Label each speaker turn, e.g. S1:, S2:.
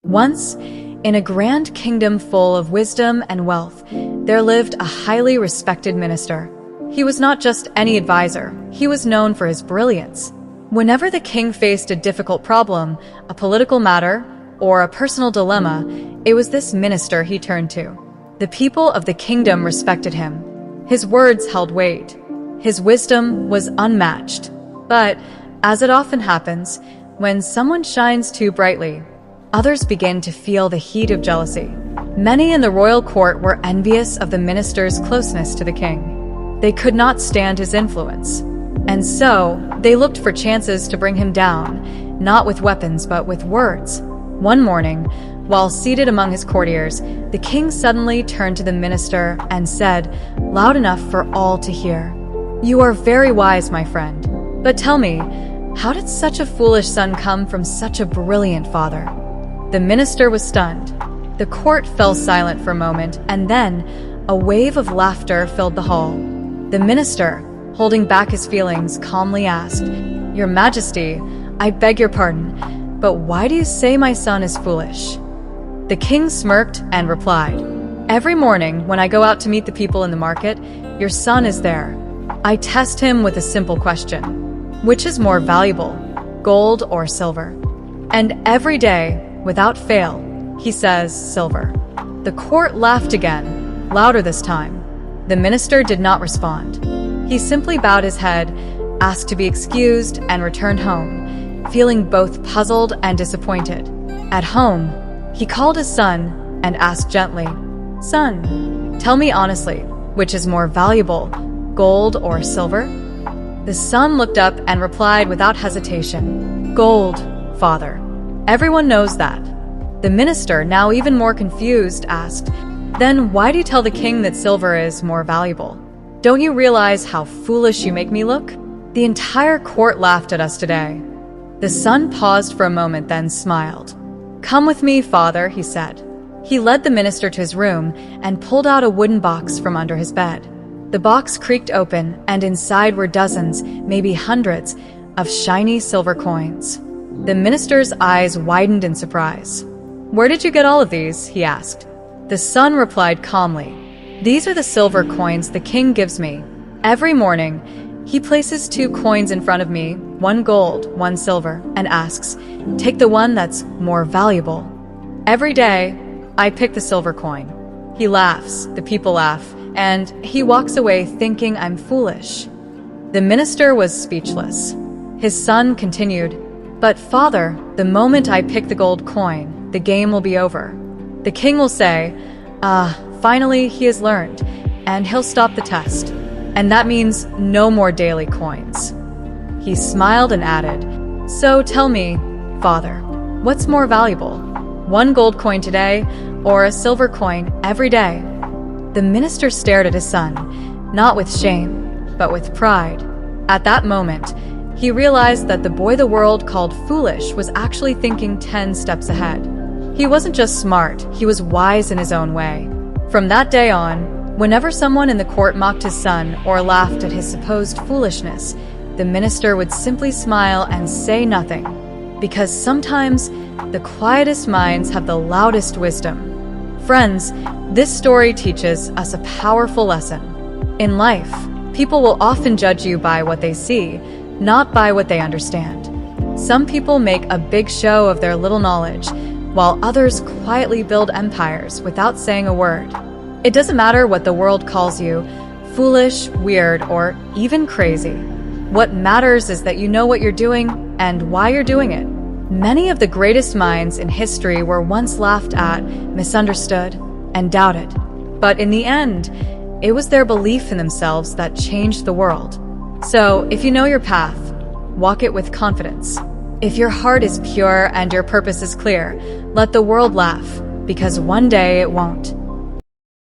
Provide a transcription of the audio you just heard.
S1: Once, in a grand kingdom full of wisdom and wealth, there lived a highly respected minister. He was not just any advisor, he was known for his brilliance. Whenever the king faced a difficult problem, a political matter, or a personal dilemma, it was this minister he turned to. The people of the kingdom respected him. His words held weight. His wisdom was unmatched. But, as it often happens, when someone shines too brightly, others begin to feel the heat of jealousy. Many in the royal court were envious of the minister's closeness to the king. They could not stand his influence. And so, they looked for chances to bring him down, not with weapons but with words. One morning, while seated among his courtiers, the king suddenly turned to the minister and said, loud enough for all to hear, "You are very wise, my friend. But tell me, how did such a foolish son come from such a brilliant father?" The minister was stunned. The court fell silent for a moment, and then a wave of laughter filled the hall. The minister, holding back his feelings, calmly asked, "Your Majesty, I beg your pardon, but why do you say my son is foolish?" The king smirked and replied, "Every morning when I go out to meet the people in the market, your son is there. I test him with a simple question. Which is more valuable, gold or silver? And every day, without fail, he says silver." The court laughed again, louder this time. The minister did not respond. He simply bowed his head, asked to be excused, and returned home, feeling both puzzled and disappointed. At home, he called his son and asked gently, "Son, tell me honestly, which is more valuable, gold or silver?" The son looked up and replied without hesitation, "Gold, father. Everyone knows that." The minister, now even more confused, asked, "Then why do you tell the king that silver is more valuable? Don't you realize how foolish you make me look?" The entire court laughed at us today. The son paused for a moment, then smiled. "Come with me, father," he said. He led the minister to his room and pulled out a wooden box from under his bed. The box creaked open, and inside were dozens, maybe hundreds, of shiny silver coins. The minister's eyes widened in surprise. "Where did you get all of these?" he asked. The son replied calmly, "These are the silver coins the king gives me. Every morning, he places 2 coins in front of me, 1 gold, 1 silver, and asks, 'Take the one that's more valuable.' Every day, I pick the silver coin. He laughs, the people laugh, and he walks away thinking I'm foolish." The minister was speechless. His son continued, "But father, the moment I pick the gold coin, the game will be over. The king will say, 'Finally he has learned,' and he'll stop the test. And that means no more daily coins." He smiled and added, "So tell me, father, what's more valuable? 1 gold coin today or a silver coin every day?" The minister stared at his son, not with shame, but with pride. At that moment, he realized that the boy the world called foolish was actually thinking 10 steps ahead. He wasn't just smart, he was wise in his own way. From that day on, whenever someone in the court mocked his son or laughed at his supposed foolishness, the minister would simply smile and say nothing, because sometimes the quietest minds have the loudest wisdom. Friends, this story teaches us a powerful lesson. In life, people will often judge you by what they see, not by what they understand. Some people make a big show of their little knowledge, while others quietly build empires without saying a word. It doesn't matter what the world calls you, foolish, weird, or even crazy. What matters is that you know what you're doing and why you're doing it. Many of the greatest minds in history were once laughed at, misunderstood, and doubted. But in the end, it was their belief in themselves that changed the world. So, if you know your path, walk it with confidence. If your heart is pure and your purpose is clear, let the world laugh, because one day it won't.